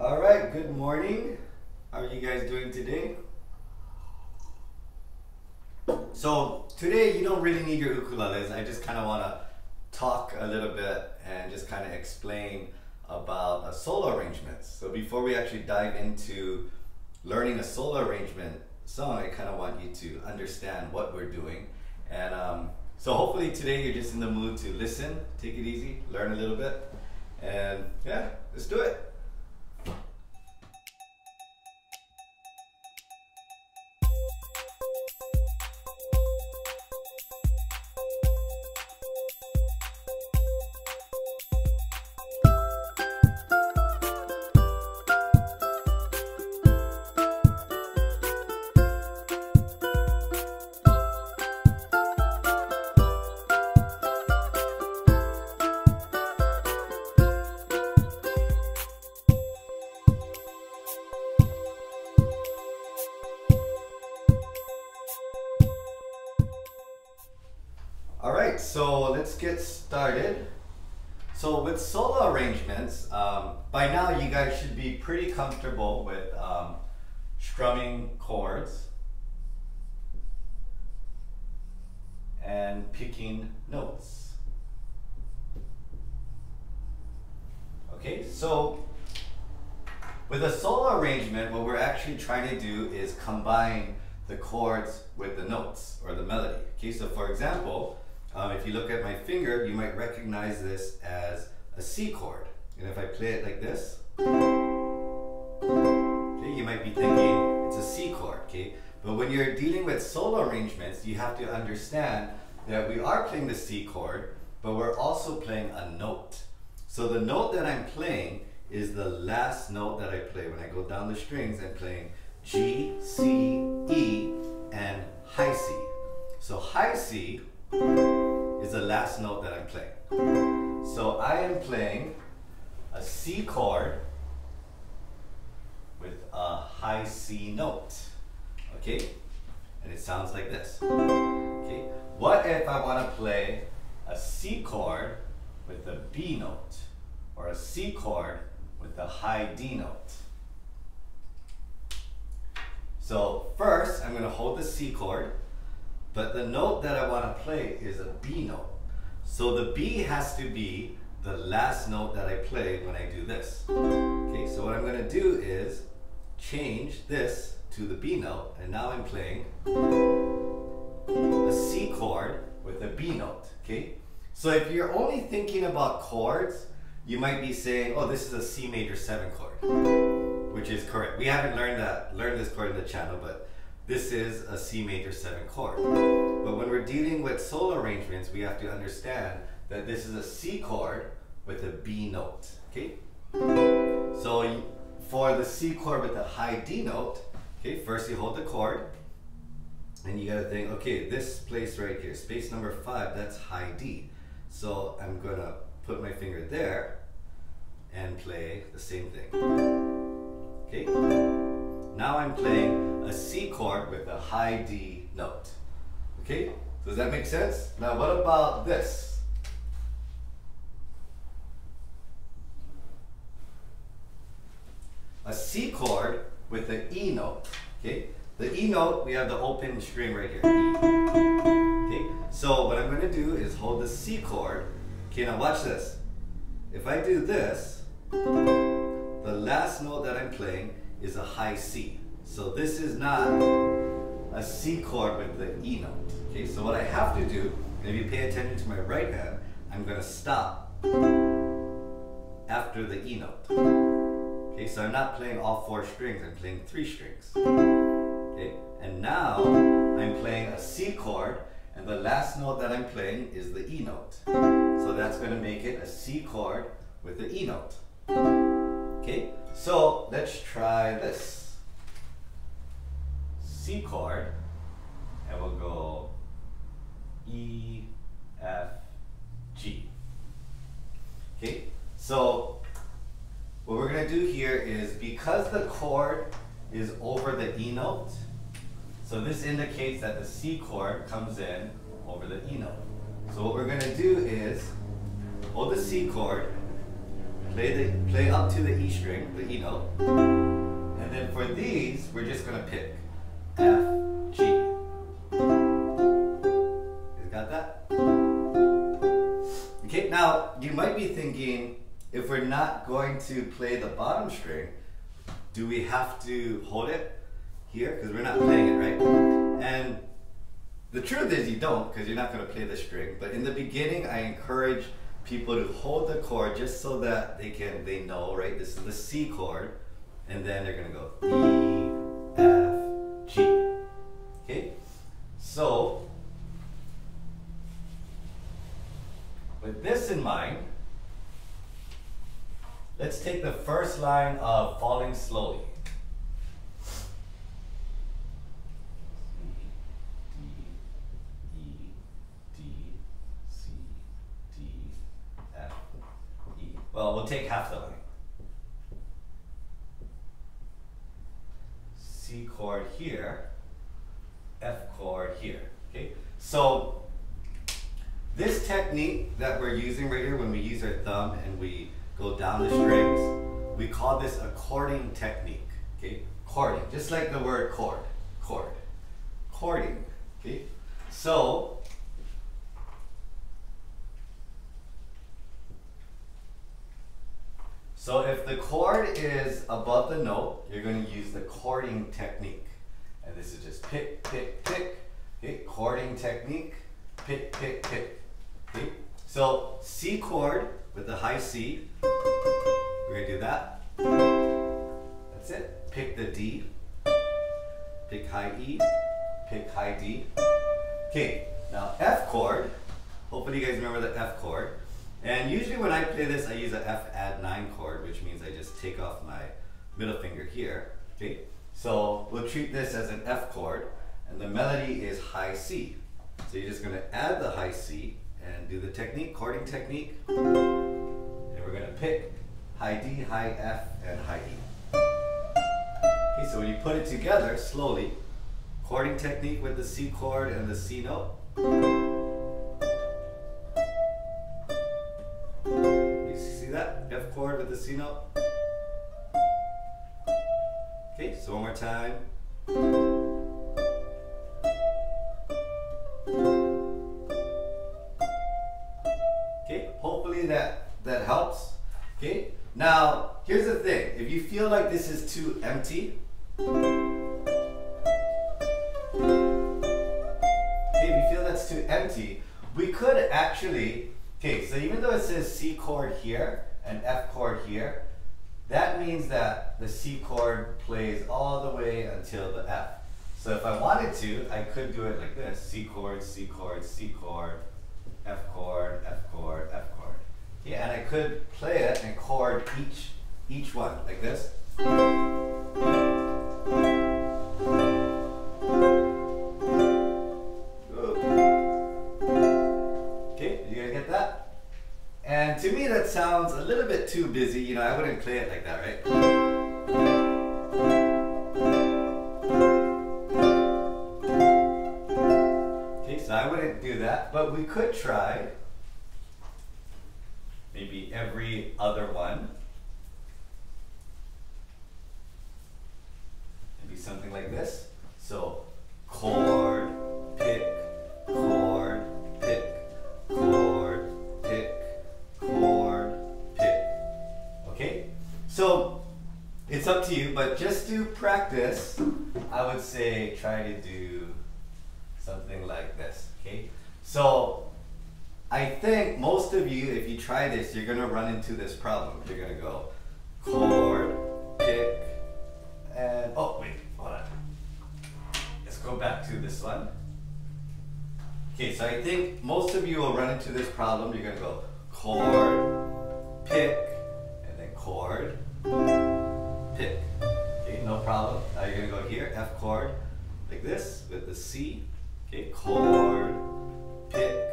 All right, good morning. How are you guys doing today? So today you don't really need your ukuleles. I just kind of want to talk a little bit and just kind of explain about a solo arrangements. So before we actually dive into learning a solo arrangement song, I kind of want you to understand what we're doing. And so hopefully today you're just in the mood to listen, take it easy, learn a little bit, and yeah, let's do it. All right, so let's get started. So with solo arrangements, by now you guys should be pretty comfortable with strumming chords and picking notes. Okay, so with a solo arrangement, what we're actually trying to do is combine the chords with the notes or the melody. Okay, so for example, if you look at my finger, you might recognize this as a C chord. And if I play it like this, okay, you might be thinking it's a C chord, okay? But when you're dealing with solo arrangements, you have to understand that we are playing the C chord, but we're also playing a note. So the note that I'm playing is the last note that I play. When I go down the strings, I'm playing G, C, E, and high C. So high C is the last note that I'm playing. So I am playing a C chord with a high C note, okay? And it sounds like this, okay? What if I want to play a C chord with a B note, or a C chord with a high D note? So first, I'm going to hold the C chord, but the note that I want to play is a B note. So the B has to be the last note that I play when I do this. Okay, so what I'm going to do is change this to the B note, and now I'm playing a C chord with a B note. Okay, so if you're only thinking about chords, you might be saying, oh, this is a C major 7 chord, which is correct. We haven't learned this chord in the channel, but this is a C major 7 chord. But when we're dealing with solo arrangements, we have to understand that this is a C chord with a B note, okay? So for the C chord with a high D note, okay, first you hold the chord, and you gotta think, okay, this place right here, space number 5, that's high D. So I'm gonna put my finger there and play the same thing, okay? Now I'm playing a C chord with a high D note. Okay? Does that make sense? Now what about this? A C chord with an E note. Okay? The E note, we have the open string right here. E. Okay? So what I'm going to do is hold the C chord. Okay, now watch this. If I do this, the last note that I'm playing is a high C. So this is not a C chord with the E note. Okay, so what I have to do, if you pay attention to my right hand, I'm going to stop after the E note. Okay, so I'm not playing all 4 strings, I'm playing 3 strings. Okay, and now I'm playing a C chord, and the last note that I'm playing is the E note. So that's going to make it a C chord with the E note. Okay, so let's try this. C chord, and we'll go E, F, G. Okay, so what we're going to do here is, because the chord is over the E note, so this indicates that the C chord comes in over the E note. So what we're going to do is hold the C chord, play up to the E string, the E note. And then for these, we're just gonna pick F, G. You got that? Okay, now you might be thinking, if we're not going to play the bottom string, do we have to hold it here? Because we're not playing it, right? And the truth is you don't, because you're not going to play the string. But in the beginning, I encourage people to hold the chord just so that they know, right? This is the C chord, and then they're going to go E, F, G. Okay? So, with this in mind, let's take the first line of Falling Slowly. Well, we'll take half the line. C chord here, F chord here, okay? So, this technique that we're using right here, when we use our thumb and we go down the strings, we call this a chording technique, okay? Chording, just like the word chord, chording, okay? So if the chord is above the note, you're going to use the chording technique. And this is just pick, pick, pick, okay? Chording technique, pick, pick, pick, okay? So C chord with the high C, we're going to do that. That's it. Pick the D, pick high E, pick high D. Okay, now F chord, hopefully you guys remember the F chord. And usually when I play this, I use a F add 9 chord, which means I just take off my middle finger here, okay? So we'll treat this as an F chord, and the melody is high C. So you're just gonna add the high C and do the technique, chording technique. And we're gonna pick high D, high F, and high E. Okay, so when you put it together slowly, chording technique with the C chord and the C note. F chord with the C note. Okay, so one more time. Okay, hopefully that helps. Okay, now here's the thing. If you feel like this is too empty, okay, if you feel that's too empty, we could actually, okay, so even though it says C chord here and F chord here, that means that the C chord plays all the way until the F. So if I wanted to, I could do it like this: C chord, C chord, C chord, F chord, F chord, F chord. Yeah, and I could play it and chord each one like this. And to me that sounds a little bit too busy, you know, I wouldn't play it like that, right? Okay, so I wouldn't do that, but we could try maybe every other one. Maybe something like this. So chord, pick, chord, pick, chord, pick, chord, pick. Okay? So it's up to you, but just to practice, I would say try to do something like this. Okay? So I think most of you, if you try this, you're gonna run into this problem. You're gonna go chord, pick, and oh wait, hold on. Let's go back to this one. Okay, so I think most of you will run into this problem. You're gonna go chord, pick, and then chord, pick. Okay, no problem. Now you're gonna go here, F chord, like this with the C. Okay, chord, pick.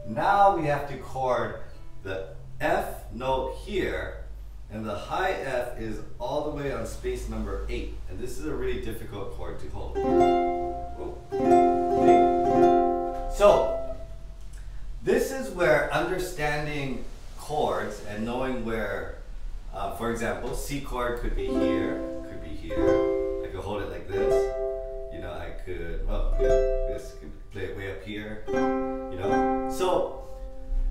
Now we have to chord the F note here, and the high F is all the way on space number 8, and this is a really difficult chord to hold. Okay. So this is where understanding chords and knowing where For example, C chord could be here, could be here. I could hold it like this. You know, I could, well, yeah, this could play it way up here. You know, so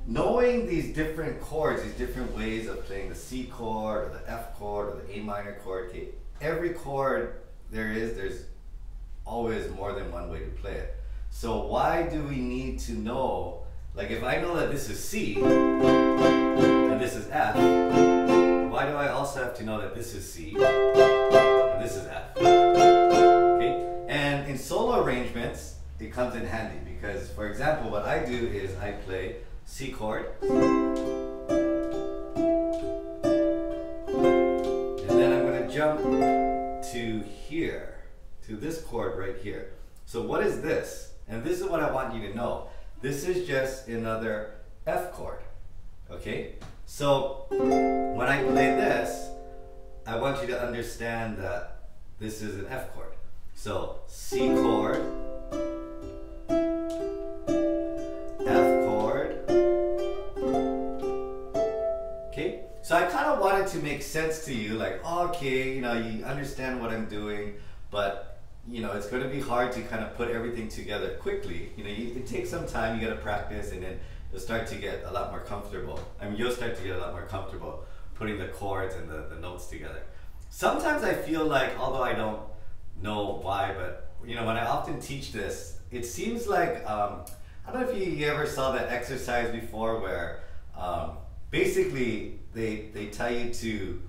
knowing these different chords, these different ways of playing the C chord, or the F chord, or the A minor chord. Okay, every chord there's always more than one way to play it. So why do we need to know? Like if I know that this is C and this is F, why do I also have to know that this is C and this is F? Okay, and in solo arrangements, it comes in handy because, for example, what I do is I play C chord, and then I'm going to jump to here, to this chord right here. So what is this? And this is what I want you to know. This is just another F chord, okay? So when I play this, I want you to understand that this is an F chord. So C chord, F chord, okay? So I kind of wanted to make sense to you, like, okay, you know, you understand what I'm doing, but you know, it's going to be hard to kind of put everything together quickly. You know, it takes some time, you got to practice, and then you'll start to get a lot more comfortable. I mean, you'll start to get a lot more comfortable putting the chords and the notes together. Sometimes I feel like, although I don't know why, but you know, when I often teach this, it seems like, I don't know if you ever saw that exercise before where basically they tell you to,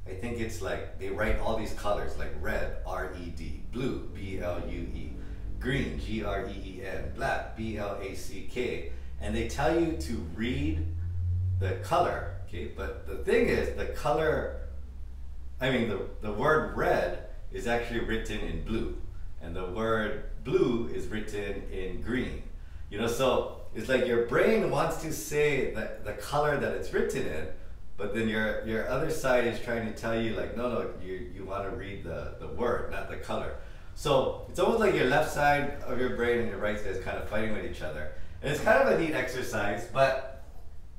I think it's like they write all these colors like red, R-E-D, blue, B-L-U-E, green, G-R-E-E-N, black, B-L-A-C-K, and they tell you to read the color, okay? But the thing is, the color, I mean, the word red is actually written in blue, and the word blue is written in green. You know, so it's like your brain wants to say that the color that it's written in, but then your other side is trying to tell you like, no, you want to read the word, not the color. So it's almost like your left side of your brain and your right side is kind of fighting with each other. And it's kind of a neat exercise, but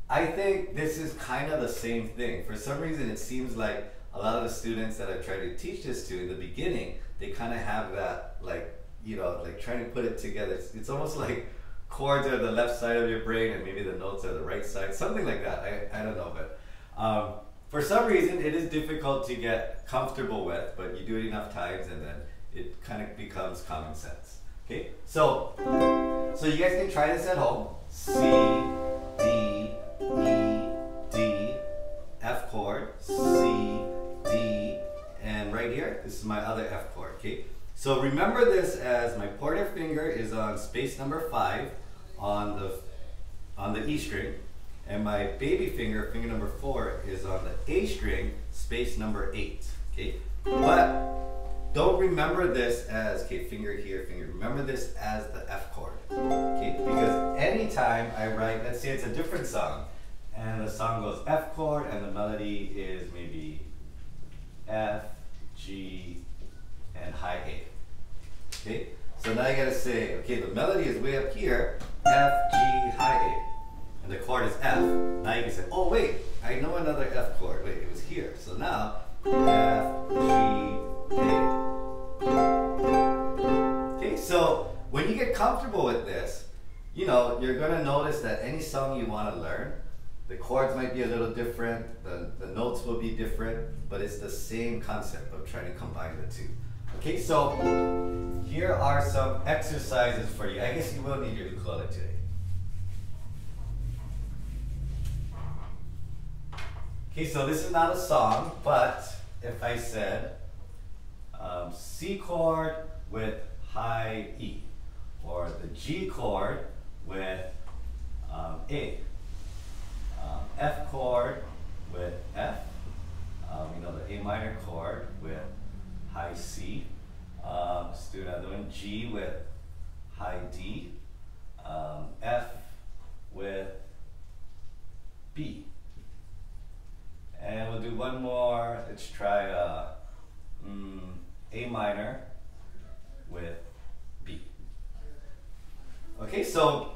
I think this is kind of the same thing. For some reason, it seems like a lot of the students that I try to teach this to in the beginning, they kind of have that, like, you know, like trying to put it together. It's almost like chords are the left side of your brain and maybe the notes are the right side, something like that. I don't know, but for some reason it is difficult to get comfortable with, but you do it enough times and then it kind of becomes common sense. Okay, so you guys can try this at home. C, D, E, D, F chord, C, D, and right here, this is my other F chord, okay? So remember this as my pointer finger is on space number 5 on the E string, and my baby finger, finger number 4, is on the A string, space number 8, okay? But don't remember this as, okay, finger here, finger. Remember this as the F chord, okay? Because anytime I write, let's say it's a different song, and the song goes F chord, and the melody is maybe F, G, and high A, okay? So now you gotta say, okay, the melody is way up here, F, G, high A, and the chord is F. Now you can say, oh wait, I know another F chord. Wait, it was here. So now, F, G, A. Okay, so when you get comfortable with this, you know, you're gonna notice that any song you wanna learn, the chords might be a little different, the notes will be different, but it's the same concept of trying to combine the two. Okay, so here are some exercises for you. I guess you will need your ukulele today. Okay, so this is not a song, but if I said C chord with high E, or the G chord with A, F chord with F, you know, the A minor chord with high C, let's do another one, G with high D, F with B. And we'll do one more. Let's try A minor with B. Okay, so,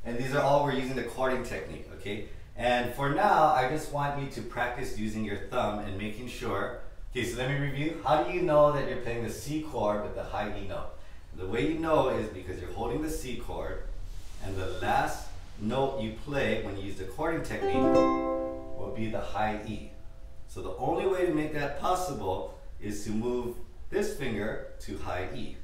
and these are all, we're using the chording technique, okay? And for now, I just want you to practice using your thumb and making sure. Okay, so let me review. How do you know that you're playing the C chord with the high E note? The way you know is because you're holding the C chord, and the last note you play when you use the chording technique will be the high E. So the only way to make that possible is to move this finger to high E.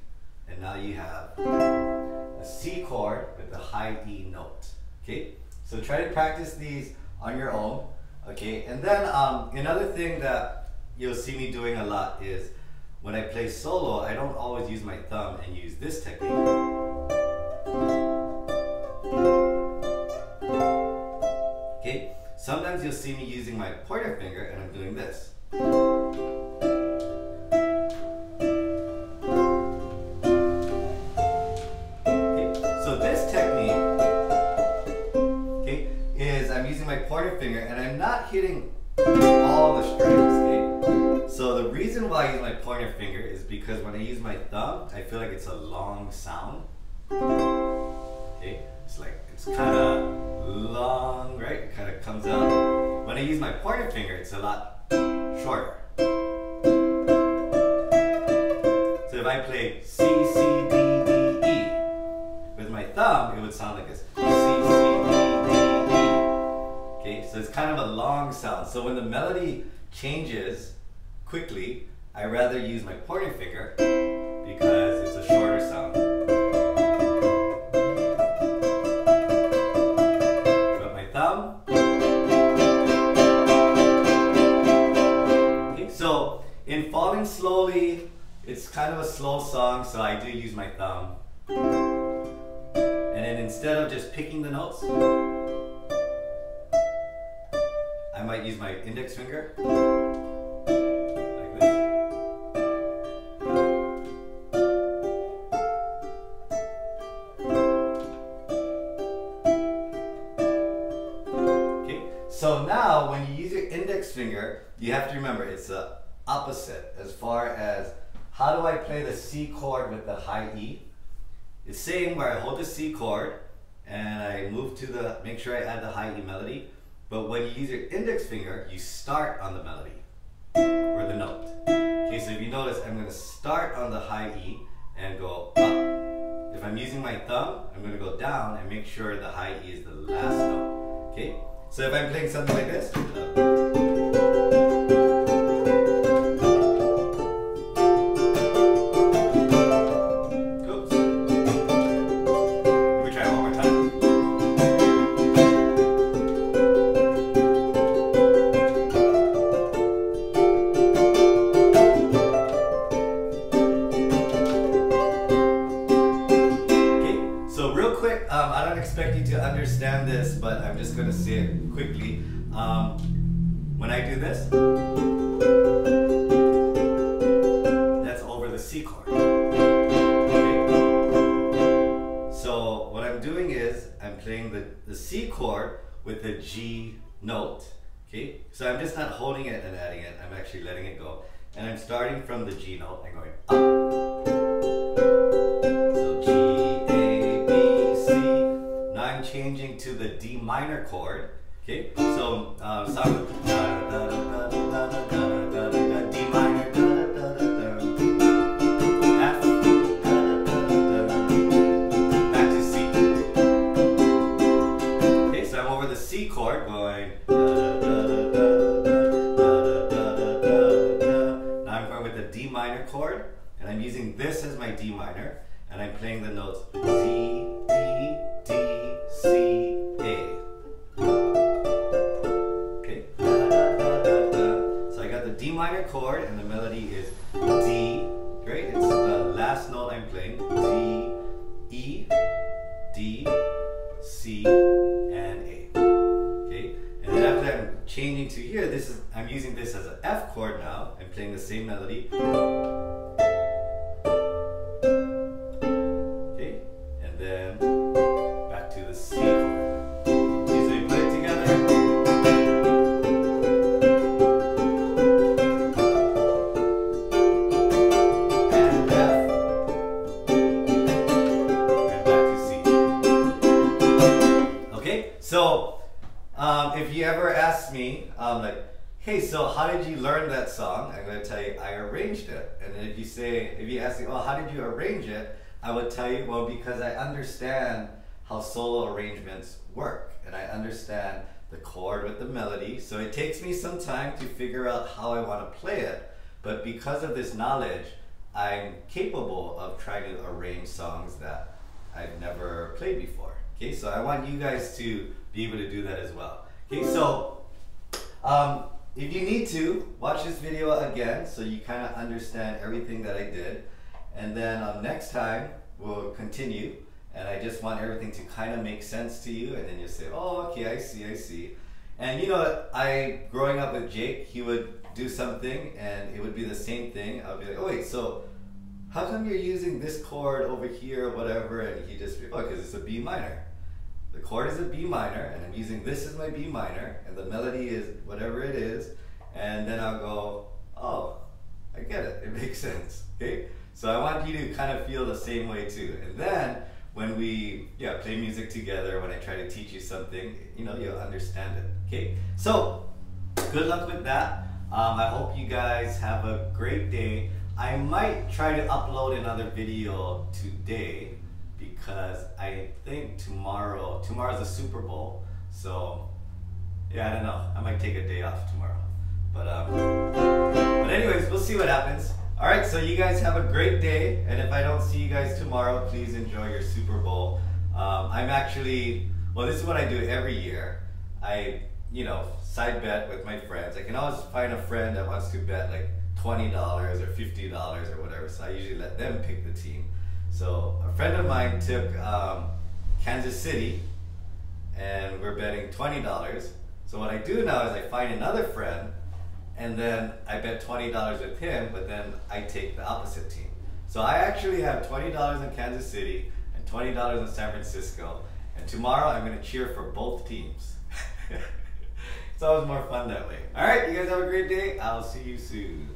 And now you have a C chord with the high E note. Okay, so try to practice these on your own. Okay, and then another thing that you'll see me doing a lot is when I play solo, I don't always use my thumb and use this technique. Okay, sometimes you'll see me using my pointer finger and I'm doing this. Okay, so this technique, okay, is I'm using my pointer finger and I'm not hitting all the strings. Okay, so the reason why I use my pointer finger is because when I use my thumb, I feel like it's a long sound. Okay, it's kind of long, right? It kind of comes out. When I use my pointer finger, it's a lot shorter. So if I play C, C, D, D, E, with my thumb, it would sound like this. C, C, D, D, E. Okay, so it's kind of a long sound. So when the melody changes quickly, I rather use my pointer finger because it's a shorter sound. But my thumb. Okay, so in Falling Slowly, it's kind of a slow song, so I do use my thumb. And then instead of just picking the notes, I might use my index finger. So now, when you use your index finger, you have to remember it's the opposite as far as how do I play the C chord with the high E. It's same where I hold the C chord and I move to the, make sure I add the high E melody. But when you use your index finger, you start on the melody or the note. Okay, so if you notice, I'm going to start on the high E and go up. If I'm using my thumb, I'm going to go down and make sure the high E is the last note. Okay. So if I'm playing something like this, oops. Let me try it one more time. Okay, so real quick, I don't expect you to understand this, but I'm just going to say it quickly. When I do this, that's over the C chord. Okay. So what I'm doing is I'm playing the C chord with the G note. Okay, so I'm just not holding it and adding it. I'm actually letting it go, and I'm starting from the G note and going up. So G, A, B, C. Now I'm changing to the D minor chord. Okay, so start with da da da da da da da da da, D minor, da da da da da, F, da da da da, back to C. Okay, so I'm over the C chord going da da da da da da da da. Now I'm going with the D minor chord, and I'm using this as my D minor, and I'm playing the notes C, E, D, C, A. D minor chord, and the melody is D, right? It's the last note I'm playing, D, E, D, C, and A. Okay, and then after I'm changing to here, I'm using this as an F chord now. I'm playing the same melody. Okay, and then back to the C chord. Okay, so you put it together. So, if hey, so how did you learn that song? I'm going to tell you, I arranged it. And then if you ask me, oh, how did you arrange it? I would tell you, well, because I understand how solo arrangements work. And I understand the chord with the melody. So it takes me some time to figure out how I want to play it. But because of this knowledge, I'm capable of trying to arrange songs that I've never played before. Okay, so I want you guys to be able to do that as well. Okay, so if you need to, watch this video again so you kind of understand everything that I did. And then next time, we'll continue. And I just want everything to kind of make sense to you. And then you'll say, oh, okay, I see. And you know, growing up with Jake, he would do something and it would be the same thing. I would be like, oh wait, so how come you're using this chord over here or whatever? And he just, oh, because it's a B minor. The chord is a B minor and I'm using this as my B minor and the melody is whatever it is. And then I'll go, oh, I get it, it makes sense, okay? So I want you to kind of feel the same way too. And then when we play music together, when I try to teach you something, you know, you'll understand it, okay? So good luck with that. I hope you guys have a great day. I might try to upload another video today because I think tomorrow's the Super Bowl. So yeah, I don't know. I might take a day off tomorrow. But anyways, we'll see what happens. All right, so you guys have a great day. And if I don't see you guys tomorrow, please enjoy your Super Bowl. I'm actually, well, this is what I do every year. I, side bet with my friends. I can always find a friend that wants to bet like $20 or $50 or whatever. So I usually let them pick the team. So a friend of mine took Kansas City and we're betting $20. So what I do now is I find another friend and then I bet $20 with him, but then I take the opposite team. So I actually have $20 in Kansas City and $20 in San Francisco. And tomorrow I'm gonna cheer for both teams. It's always more fun that way. All right, you guys have a great day. I'll see you soon.